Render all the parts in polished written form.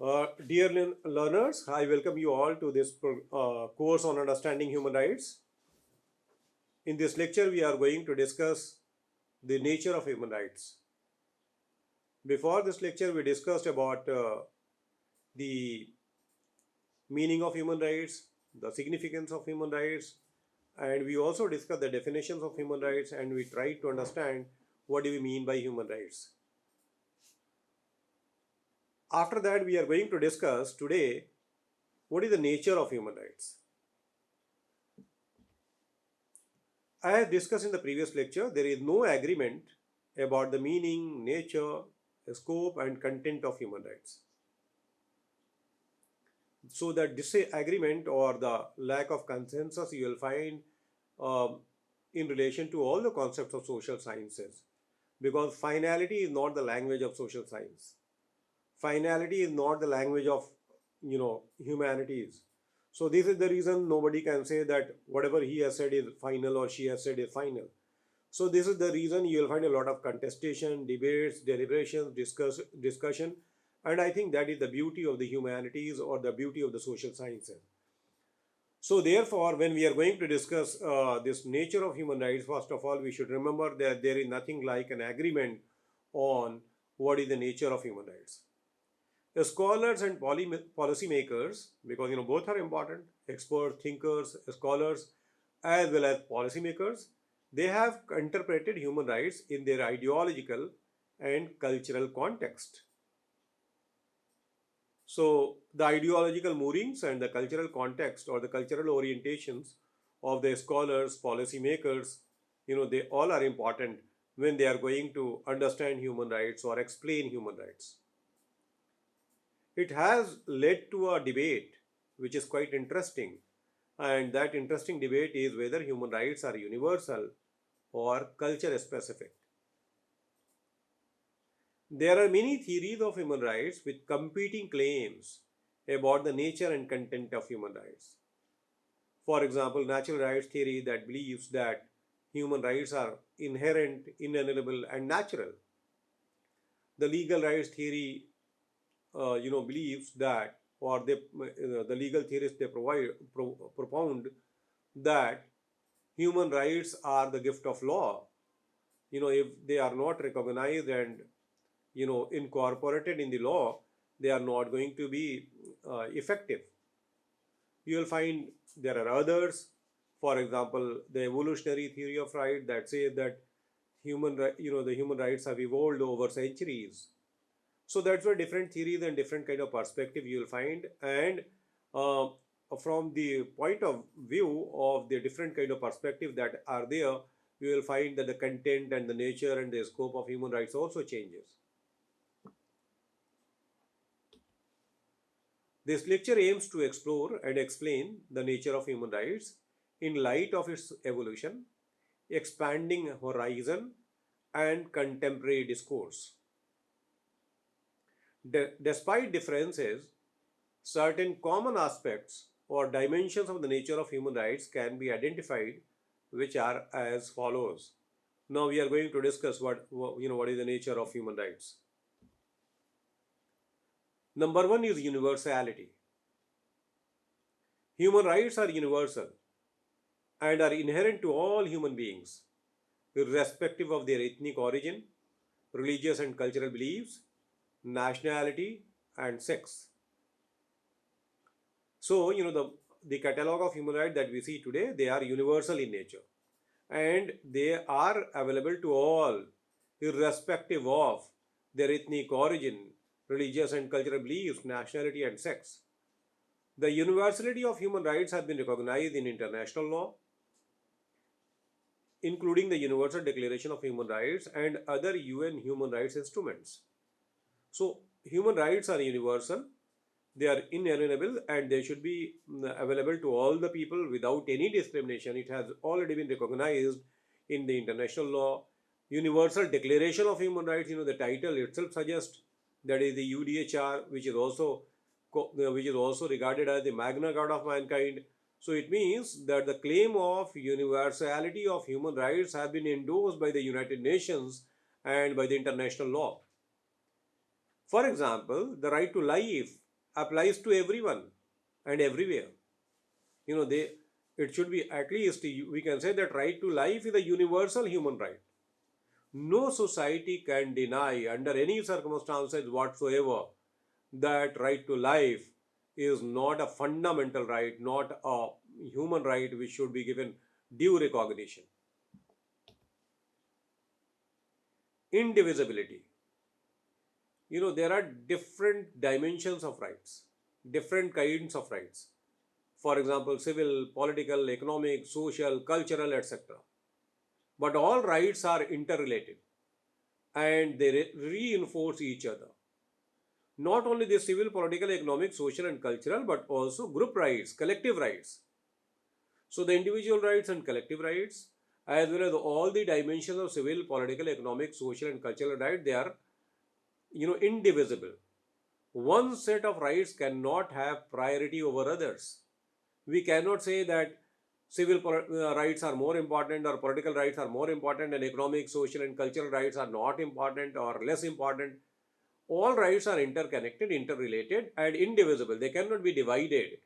Dear learners, I welcome you all to this course on understanding human rights. In this lecture, we are going to discuss the nature of human rights. Before this lecture, we discussed about the meaning of human rights, the significance of human rights, and we also discussed the definitions of human rights, and we tried to understand what do we mean by human rights. After that, we are going to discuss today what is the nature of human rights. As discussed in the previous lecture, there is no agreement about the meaning, nature, scope, and content of human rights. So that disagreement or the lack of consensus you will find um, in relation to all the concepts of social sciences, because finality is not the language of social science. Finality is not the language of humanities. So this is the reason nobody can say that whatever he has said is final or she has said is final. So this is the reason you will find a lot of contestation, debates, deliberations, discussion, and I think that is the beauty of the humanities or the beauty of the social sciences. So therefore, when we are going to discuss this nature of human rights, first of all, we should remember that there is nothing like an agreement on what is the nature of human rights. The scholars and policymakers, because both are important, experts, thinkers, scholars, as well as policymakers, they have interpreted human rights in their ideological and cultural context. So the ideological moorings and the cultural context or the cultural orientations of the scholars, policymakers, they all are important when they are going to understand human rights or explain human rights. It has led to a debate which is quite interesting, and that interesting debate is whether human rights are universal or culture specific. There are many theories of human rights with competing claims about the nature and content of human rights. For example, natural rights theory that believes that human rights are inherent, inalienable, and natural. The legal rights theory, believes that, or the legal theorists they propound that human rights are the gift of law. If they are not recognized and incorporated in the law, they are not going to be effective. You will find there are others. For example, the evolutionary theory of right that says that the human rights have evolved over centuries. So that's where different theories and different kind of perspective you will find, and uh, from the point of view of the different kind of perspective that are there, you will find that the content and the nature and the scope of human rights also changes. This lecture aims to explore and explain the nature of human rights in light of its evolution, expanding horizon, and contemporary discourse. Despite differences, certain common aspects or dimensions of the nature of human rights can be identified, which are as follows. Now we are going to discuss what is the nature of human rights. Number one is universality. Human rights are universal and are inherent to all human beings, irrespective of their ethnic origin, religious and cultural beliefs, nationality, and sex. So, the catalog of human rights that we see today, they are universal in nature and they are available to all, irrespective of their ethnic origin, religious and cultural beliefs, nationality, and sex. The universality of human rights has been recognized in international law, including the Universal Declaration of Human Rights and other UN human rights instruments. So, human rights are universal, they are inalienable, and they should be available to all the people without any discrimination. It has already been recognized in the international law. Universal Declaration of Human Rights, the title itself suggests that is the UDHR, which is also regarded as the Magna Carta of mankind. So it means that the claim of universality of human rights has been endorsed by the United Nations and by the international law. For example, the right to life applies to everyone and everywhere. You know, they it should be, at least we can say that right to life is a universal human right. No society can deny under any circumstances whatsoever that right to life is not a fundamental right, not a human right which should be given due recognition. Indivisibility. You know, there are different dimensions of rights, different kinds of rights. For example, civil, political, economic, social, cultural, etc. But all rights are interrelated and they reinforce each other. Not only the civil, political, economic, social, and cultural, but also group rights, collective rights. So the individual rights and collective rights, as well as all the dimensions of civil, political, economic, social, and cultural rights, they are, indivisible. One set of rights cannot have priority over others. We cannot say that civil rights are more important or political rights are more important and economic, social, and cultural rights are not important or less important. All rights are interconnected, interrelated, and indivisible. They cannot be divided.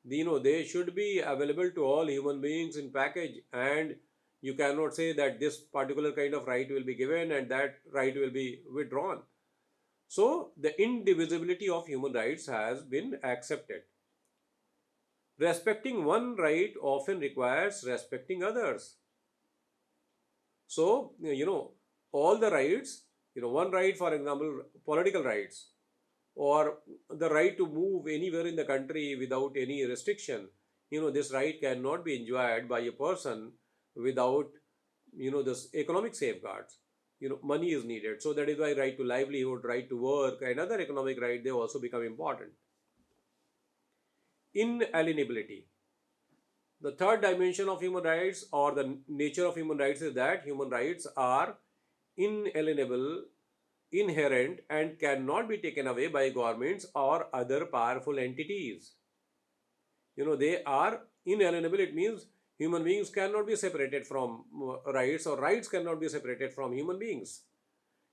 They should be available to all human beings in package, and you cannot say that this particular kind of right will be given and that right will be withdrawn. So the indivisibility of human rights has been accepted. Respecting one right often requires respecting others. So, all the rights, one right, for example, political rights, or the right to move anywhere in the country without any restriction, this right cannot be enjoyed by a person without, this economic safeguards. Money is needed. So that is why right to livelihood, right to work, and other economic right, they also become important. Inalienability. The third dimension of human rights or the nature of human rights is that human rights are inalienable, inherent, and cannot be taken away by governments or other powerful entities. They are inalienable. It means human beings cannot be separated from rights, or rights cannot be separated from human beings.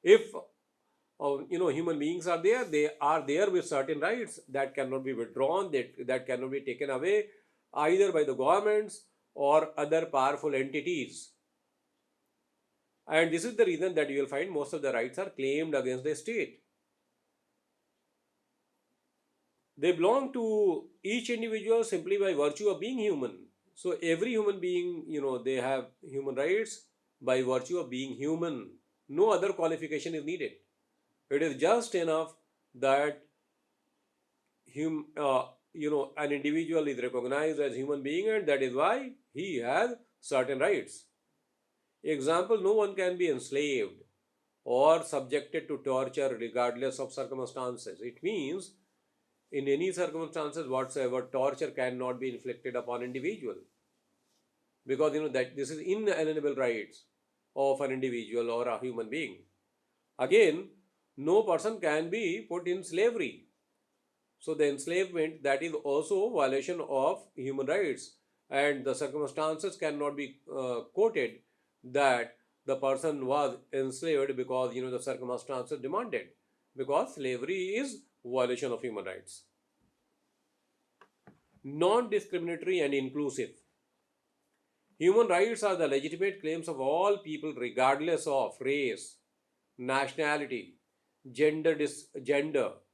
If human beings are there, they are there with certain rights that cannot be withdrawn, that cannot be taken away either by the governments or other powerful entities. And this is the reason that you will find most of the rights are claimed against the state. They belong to each individual simply by virtue of being human. So every human being, they have human rights by virtue of being human. No other qualification is needed. It is just enough that an individual is recognized as human being, and that is why he has certain rights. Example, no one can be enslaved or subjected to torture regardless of circumstances. It means in any circumstances whatsoever, torture cannot be inflicted upon individual, because that this is inalienable rights of an individual or a human being. Again, no person can be put in slavery. So the enslavement, that is also violation of human rights, and the circumstances cannot be quoted that the person was enslaved because the circumstances demanded, because slavery is violation of human rights. Non-discriminatory and inclusive. Human rights are the legitimate claims of all people regardless of race, nationality, gender,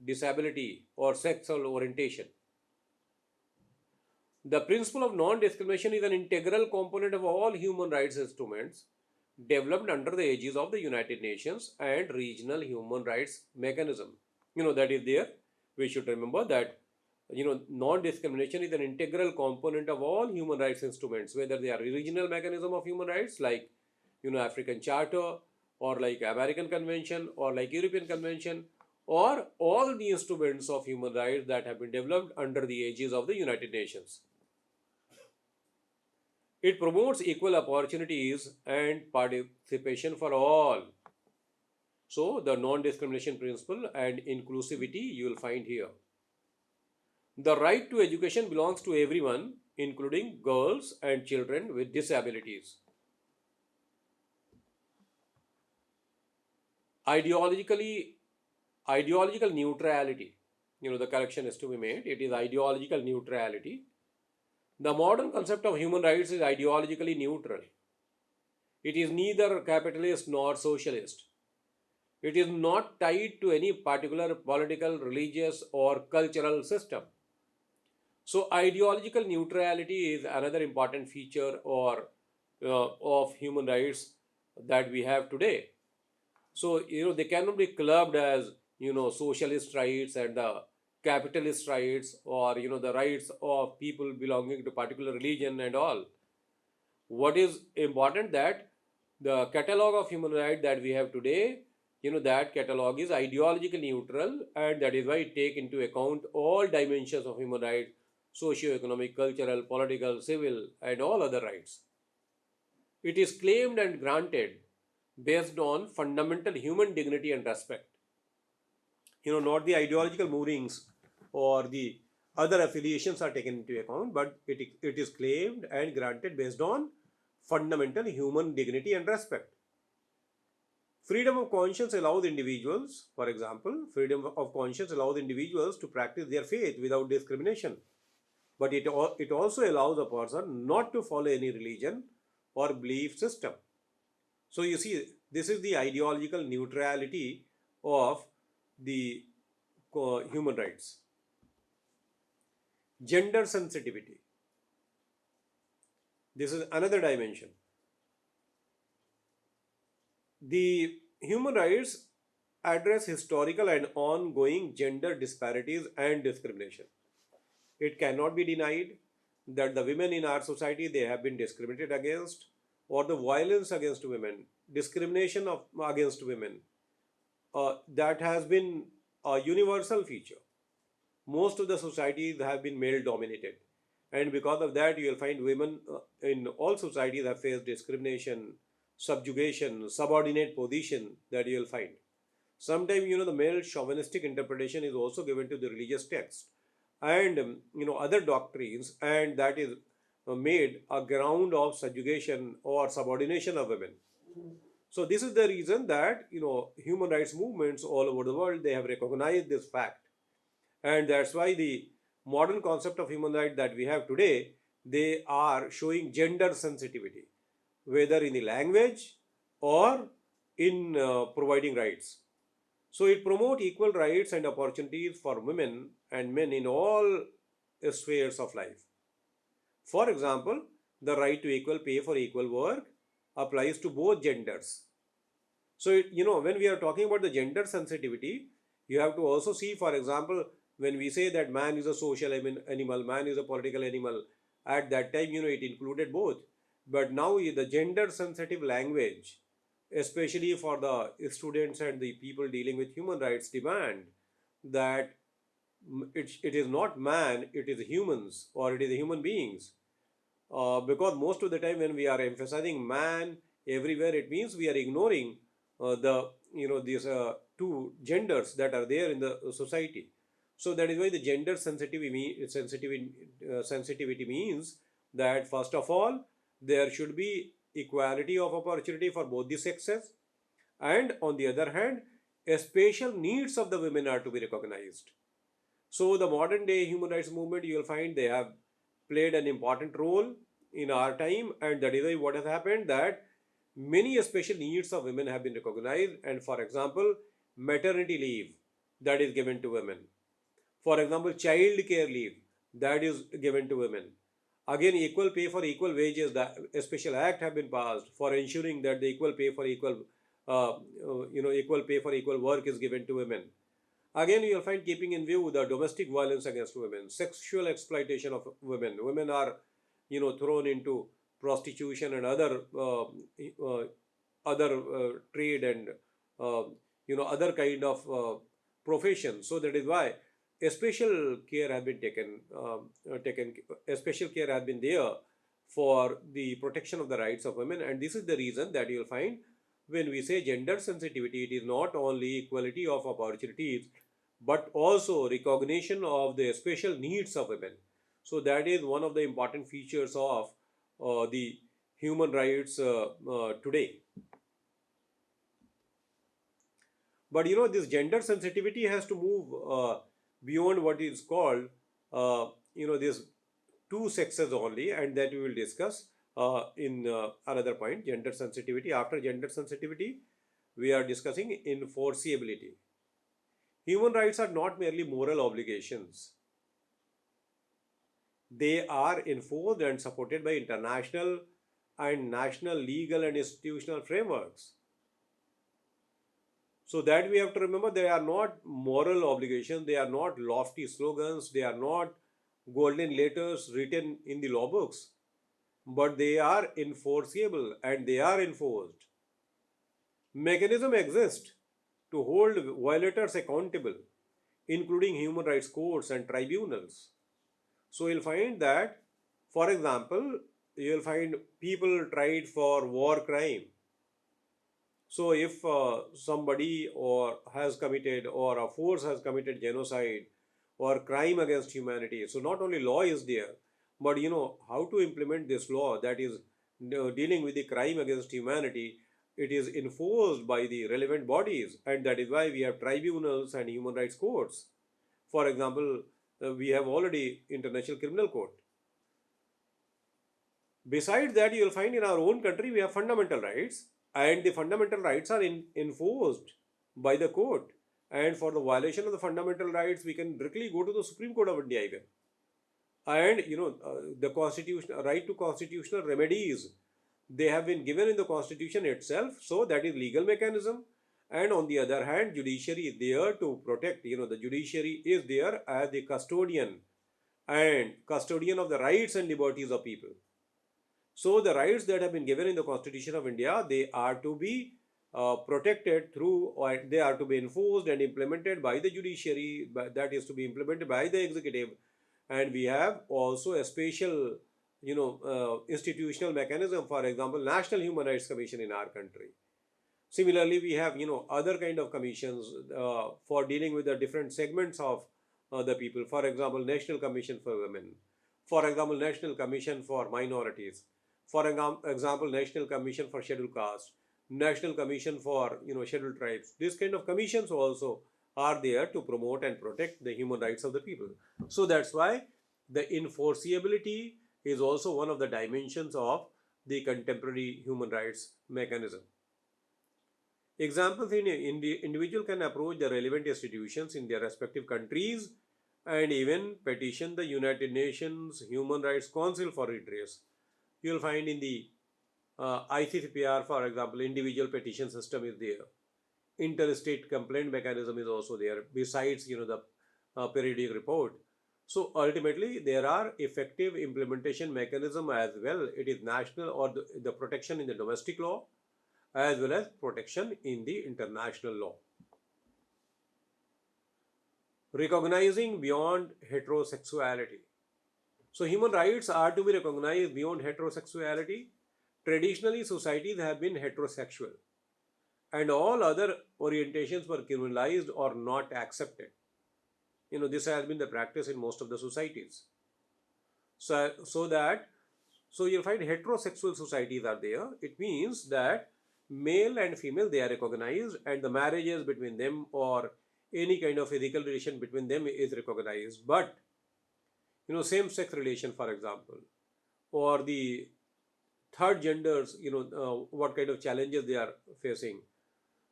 disability, or sexual orientation. The principle of non-discrimination is an integral component of all human rights instruments developed under the aegis of the United Nations and regional human rights mechanism. That is there. We should remember that non-discrimination is an integral component of all human rights instruments, whether they are regional mechanism of human rights like African Charter, or like American Convention, or like European Convention, or all the instruments of human rights that have been developed under the aegis of the United Nations. It promotes equal opportunities and participation for all. So the non-discrimination principle and inclusivity you will find here. The right to education belongs to everyone, including girls and children with disabilities. Ideological neutrality. the correction is to be made. It is ideological neutrality. The modern concept of human rights is ideologically neutral. It is neither capitalist nor socialist. It is not tied to any particular political, religious, or cultural system. So, ideological neutrality is another important feature of human rights that we have today. So, they cannot be clubbed as, socialist rights and the capitalist rights, or, the rights of people belonging to particular religion and all. What is important that the catalog of human rights that we have today, that catalog is ideologically neutral, and that is why it take into account all dimensions of human rights, socio-economic, cultural, political, civil, and all other rights. It is claimed and granted based on fundamental human dignity and respect. Not the ideological moorings or the other affiliations are taken into account, but it is claimed and granted based on fundamental human dignity and respect. Freedom of conscience allows individuals, for example, freedom of conscience allows individuals to practice their faith without discrimination. But it also allows a person not to follow any religion or belief system. So you see, this is the ideological neutrality of the human rights. Gender sensitivity. This is another dimension. The human rights address historical and ongoing gender disparities and discrimination. It cannot be denied that the women in our society, they have been discriminated against, or the violence against women, discrimination against women, that has been a universal feature. Most of the societies have been male dominated, and because of that you will find women in all societies have faced discrimination, subjugation, subordinate position that you will find. Sometimes the male chauvinistic interpretation is also given to the religious text and other doctrines, and that is made a ground of subjugation or subordination of women. So this is the reason that human rights movements all over the world, they have recognized this fact, and that's why the modern concept of human rights that we have today, they are showing gender sensitivity, whether in the language or in providing rights. So it promotes equal rights and opportunities for women and men in all spheres of life. For example, the right to equal pay for equal work applies to both genders. So, when we are talking about the gender sensitivity, you have to also see, for example, when we say that man is a social animal, man is a political animal, at that time, it included both. But now the gender sensitive language, especially for the students and the people dealing with human rights, demand that it is not man, it is humans, or it is human beings. Because most of the time when we are emphasizing man everywhere, it means we are ignoring these two genders that are there in the society. So that is why the gender sensitivity means that first of all there should be equality of opportunity for both the sexes, and on the other hand, special needs of the women are to be recognized. So the modern day human rights movement, you will find they have played an important role in our time, and that is why what has happened, that many special needs of women have been recognized. And for example, maternity leave that is given to women, for example child care leave that is given to women, again equal pay for equal wages, a special act have been passed for ensuring that the equal pay for equal pay for equal work is given to women. Again, you will find, keeping in view the domestic violence against women, sexual exploitation of women. Women are, thrown into prostitution and other trade and other kind of professions. So that is why a special care has been taken. A special care has been there for the protection of the rights of women, and this is the reason that you will find when we say gender sensitivity, it is not only equality of opportunities, but also recognition of the special needs of women. So that is one of the important features of the human rights today. But this gender sensitivity has to move beyond what is called, these two sexes only, and that we will discuss in another point, gender sensitivity. After gender sensitivity, we are discussing enforceability. Human rights are not merely moral obligations, they are enforced and supported by international and national legal and institutional frameworks. So that we have to remember, they are not moral obligations, they are not lofty slogans, they are not golden letters written in the law books, but they are enforceable and they are enforced. Mechanism exists to hold violators accountable, including human rights courts and tribunals. So you'll find that, for example, you'll find people tried for war crime. So if somebody or has committed, or a force has committed genocide or crime against humanity, so not only law is there, but how to implement this law, that is dealing with the crime against humanity, it is enforced by the relevant bodies, and that is why we have tribunals and human rights courts. For example, we have already International Criminal Court. Besides that, you will find in our own country we have fundamental rights, and the fundamental rights are enforced by the court. And for the violation of the fundamental rights, we can directly go to the Supreme Court of India even. And the constitution, right to constitutional remedies, they have been given in the constitution itself. So that is legal mechanism. And on the other hand, judiciary is there to protect. The judiciary is there as the custodian of the rights and liberties of people. So the rights that have been given in the Constitution of India, they are to be protected through, or they are to be enforced and implemented by the judiciary, that is to be implemented by the executive. And we have also a special, institutional mechanism, for example, National Human Rights Commission in our country. Similarly, we have, other kind of commissions for dealing with the different segments of the people. For example, National Commission for Women. For example, National Commission for Minorities. For example, National Commission for Scheduled Caste, National Commission for Scheduled Tribes. These kind of commissions also are there to promote and protect the human rights of the people. So that's why the enforceability is also one of the dimensions of the contemporary human rights mechanism. Examples: in the individual can approach the relevant institutions in their respective countries and even petition the United Nations Human Rights Council for redress. You will find in the ICCPR, for example, individual petition system is there. Interstate complaint mechanism is also there, besides the periodic report. So ultimately, there are effective implementation mechanism as well. It is national, or the protection in the domestic law, as well as protection in the international law. Recognizing beyond heterosexuality. So human rights are to be recognized beyond heterosexuality. Traditionally, societies have been heterosexual, and all other orientations were criminalized or not accepted. This has been the practice in most of the societies. So you'll find heterosexual societies are there. It means that male and female, they are recognized, and the marriages between them or any kind of physical relation between them is recognized. But same-sex relation, for example, or the third genders, what kind of challenges they are facing.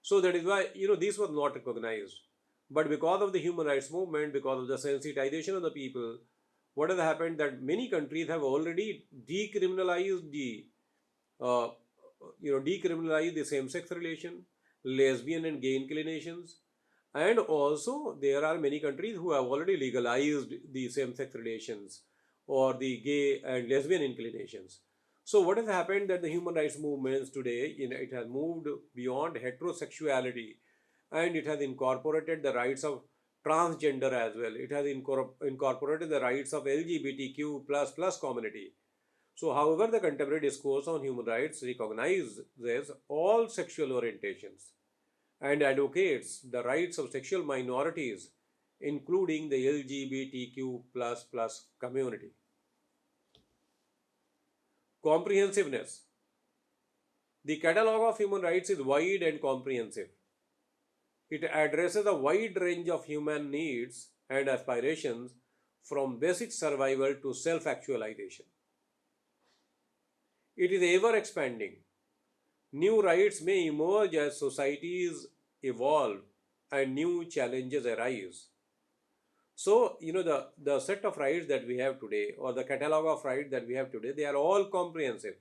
So that is why this was not recognized. But because of the human rights movement, because of the sensitization of the people, what has happened, that many countries have already decriminalized the same-sex relation, lesbian and gay inclinations. And also there are many countries who have already legalized the same-sex relations or the gay and lesbian inclinations. So what has happened, that the human rights movements today, it has moved beyond heterosexuality, and it has incorporated the rights of transgender as well. It has incorporated the rights of LGBTQ++ community. So however, the contemporary discourse on human rights recognizes all sexual orientations and advocates the rights of sexual minorities, including the LGBTQ++ community. Comprehensiveness. The catalog of human rights is wide and comprehensive. It addresses a wide range of human needs and aspirations from basic survival to self actualization. It is ever expanding. New rights may emerge as societies evolve and new challenges arise. So, the set of rights that we have today, or the catalog of rights that we have today, they are all comprehensive.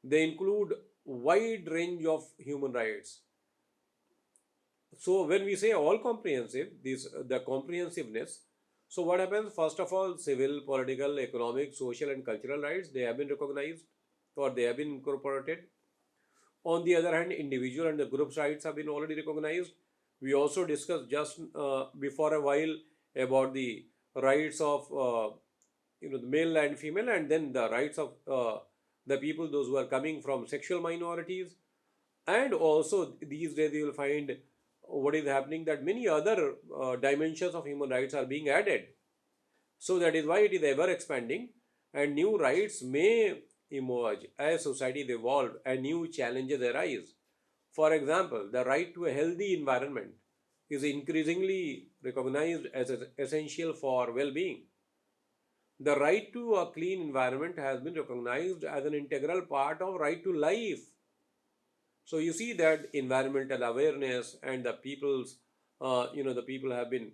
They include wide range of human rights. So when we say all comprehensive, this the comprehensiveness. So what happens? First of all, civil, political, economic, social, and cultural rights, they have been recognized or they have been incorporated. On the other hand, individual and the group's rights have been already recognized. We also discussed just before a while about the rights of the male and female, and then the rights of the people, those who are coming from sexual minorities. And also these days you will find what is happening, that many other dimensions of human rights are being added. So that is why it is ever expanding, and new rights may emerge as societies evolve and new challenges arise. For example, the right to a healthy environment is increasingly recognized as essential for well-being. The right to a clean environment has been recognized as an integral part of right to life. So you see that environmental awareness and the people have been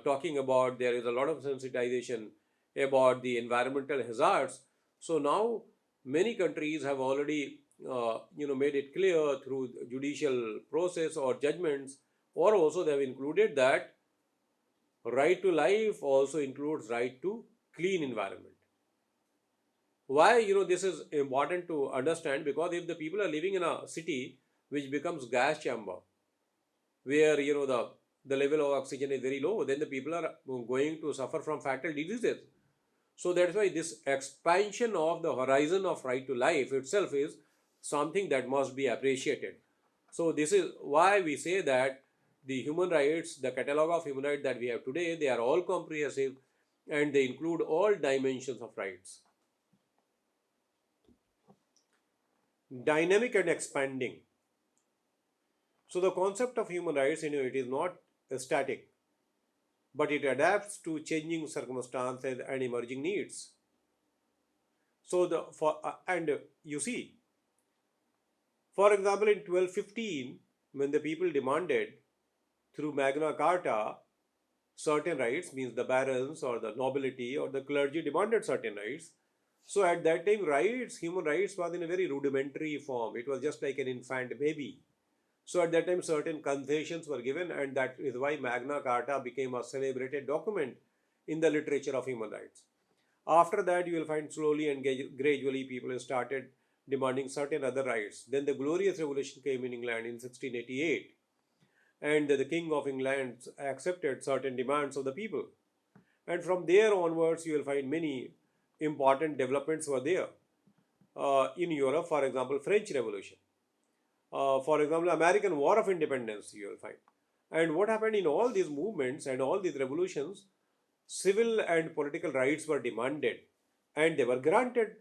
talking about. There is a lot of sensitization about the environmental hazards. So now many countries have already made it clear through judicial process or judgments, or also they have included that right to life also includes right to clean environment. Why this is important to understand? Because if the people are living in a city which becomes gas chamber, where the level of oxygen is very low, then the people are going to suffer from fatal diseases. So that's why this expansion of the horizon of right to life itself is something that must be appreciated. So this is why we say that the human rights, the catalog of human rights that we have today, they are all comprehensive and they include all dimensions of rights. Dynamic and expanding. So the concept of human rights, it is not static, but it adapts to changing circumstances and emerging needs. So you see, for example, in 1215, when the people demanded through Magna Carta certain rights, means the barons or the nobility or the clergy demanded certain rights. So at that time, human rights was in a very rudimentary form. It was just like an infant baby. So at that time, certain concessions were given, and that is why Magna Carta became a celebrated document in the literature of human rights. After that, you will find slowly and gradually people started demanding certain other rights. Then the Glorious Revolution came in England in 1688, and the King of England accepted certain demands of the people. And from there onwards, you will find many important developments were there. In Europe, for example, French Revolution. For example, American War of Independence, you will find. And what happened in all these movements and all these revolutions, civil and political rights were demanded and they were granted.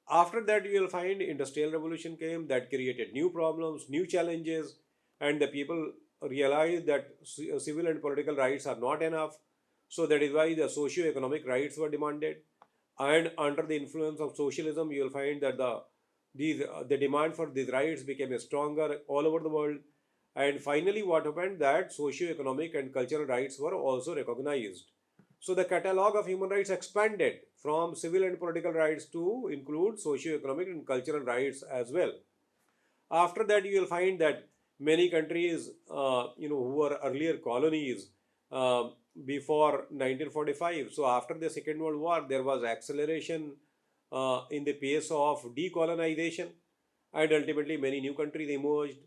After that, you will find Industrial Revolution came, that created new problems, new challenges, and the people realized that civil and political rights are not enough. So that is why the socio-economic rights were demanded. And under the influence of socialism, you will find that the demand for these rights became stronger all over the world. And finally, what happened, that socio-economic and cultural rights were also recognized. So the catalog of human rights expanded from civil and political rights to include socio-economic and cultural rights as well. After that, you will find that many countries, who were earlier colonies before 1945. So after the Second World War, there was acceleration in the pace of decolonization, and ultimately many new countries emerged.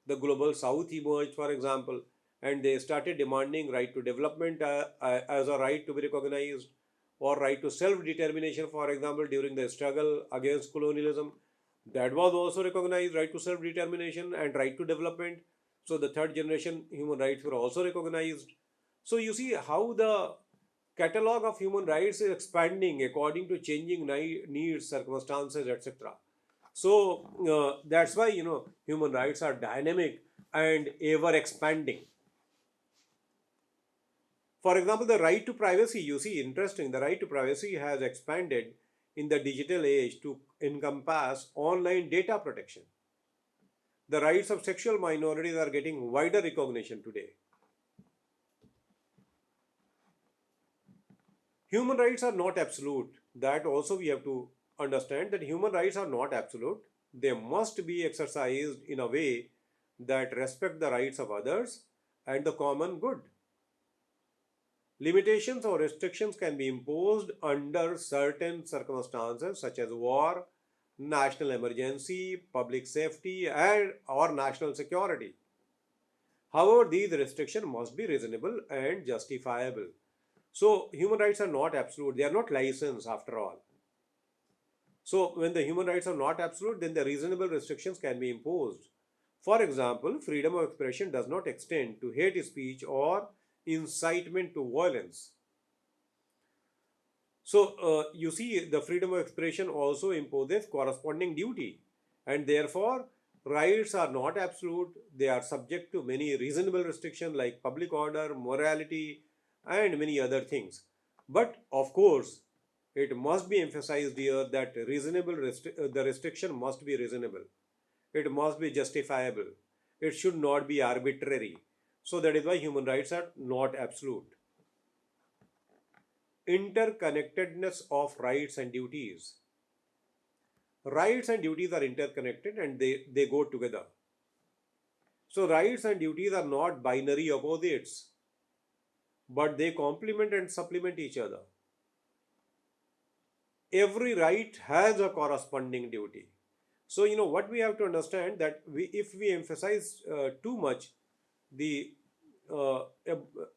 The global south emerged, for example, and they started demanding right to development as a right to be recognized, or right to self-determination, for example, during the struggle against colonialism. That was also recognized, right to self-determination and right to development. So the third generation human rights were also recognized. So you see how the catalog of human rights is expanding according to changing needs, circumstances, etc. So that's why human rights are dynamic and ever expanding. For example, the right to privacy, you see, interesting, the right to privacy has expanded in the digital age to encompass online data protection. The rights of sexual minorities are getting wider recognition today. Human rights are not absolute. That also we have to understand that human rights are not absolute. They must be exercised in a way that respect the rights of others and the common good. Limitations or restrictions can be imposed under certain circumstances such as war, national emergency, public safety, and or national security. However, these restrictions must be reasonable and justifiable. So, human rights are not absolute, they are not licensed after all. So, when the human rights are not absolute, then the reasonable restrictions can be imposed. For example, freedom of expression does not extend to hate speech or incitement to violence. So, you see, the freedom of expression also imposes corresponding duty, and therefore, rights are not absolute. They are subject to many reasonable restrictions like public order, morality, and many other things. But of course, it must be emphasized here that the restriction must be reasonable. It must be justifiable. It should not be arbitrary. So that is why human rights are not absolute. Interconnectedness of rights and duties. Rights and duties are interconnected and they go together. So rights and duties are not binary opposites, but they complement and supplement each other. Every right has a corresponding duty. So what we have to understand that if we emphasize too much the uh,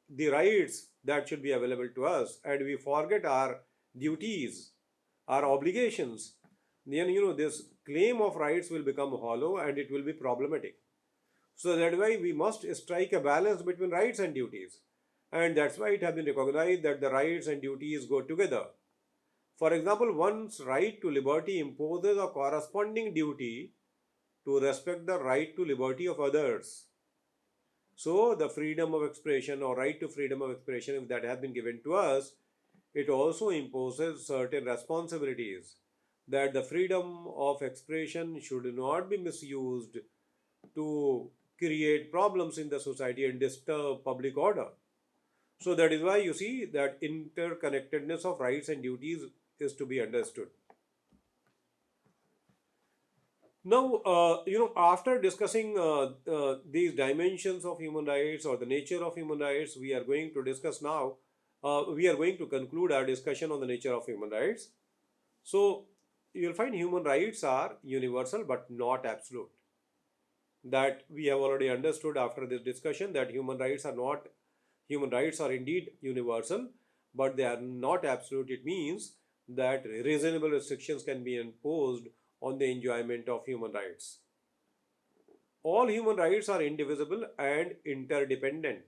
the rights that should be available to us and we forget our duties, our obligations, then this claim of rights will become hollow and it will be problematic. So that's why we must strike a balance between rights and duties, and that's why it has been recognized that the rights and duties go together. For example, one's right to liberty imposes a corresponding duty to respect the right to liberty of others. So, the freedom of expression or right to freedom of expression, if that has been given to us, it also imposes certain responsibilities that the freedom of expression should not be misused to create problems in the society and disturb public order. So, that is why you see that interconnectedness of rights and duties is to be understood. Now, after discussing these dimensions of human rights or the nature of human rights, we are going to discuss now, we are going to conclude our discussion on the nature of human rights. So, you'll find human rights are universal but not absolute. That we have already understood after this discussion that human rights are indeed universal, but they are not absolute. It means that reasonable restrictions can be imposed on the enjoyment of human rights. All human rights are indivisible and interdependent.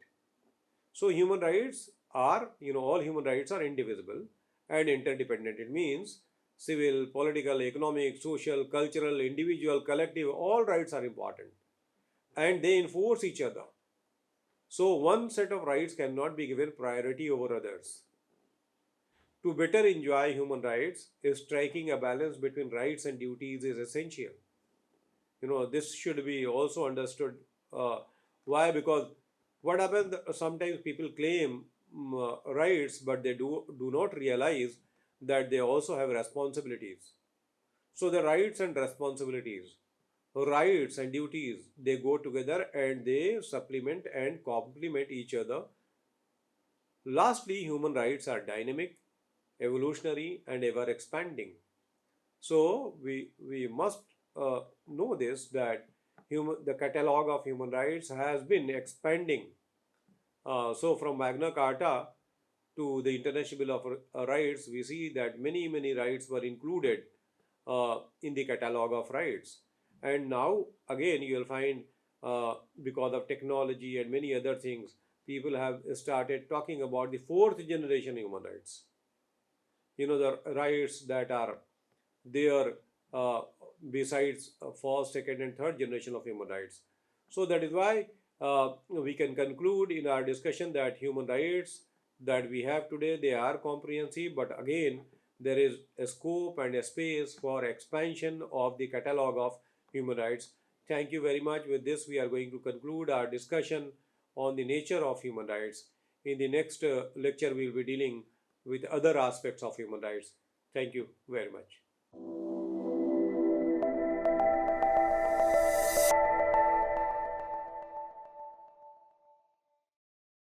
So all human rights are indivisible and interdependent. It means civil, political, economic, social, cultural, individual, collective, all rights are important and they enforce each other. So one set of rights cannot be given priority over others. To better enjoy human rights, striking a balance between rights and duties is essential. This should be also understood. Why? Because what happens, sometimes people claim rights, but they do not realize that they also have responsibilities. So the rights and duties, they go together and they supplement and complement each other. Lastly, human rights are dynamic, evolutionary, and ever expanding. So we must know this that the catalog of human rights has been expanding. So from Magna Carta to the International Bill of Rights, we see that many rights were included in the catalog of rights. And now again you will find because of technology and many other things, people have started talking about the fourth generation human rights. The rights that are there uh, besides first, second, and third generation of human rights. So that is why we can conclude in our discussion that human rights, that we have today, they are comprehensive, but again, there is a scope and a space for expansion of the catalog of human rights. Thank you very much. With this, we are going to conclude our discussion on the nature of human rights. In the next lecture, we will be dealing with other aspects of human rights. Thank you very much.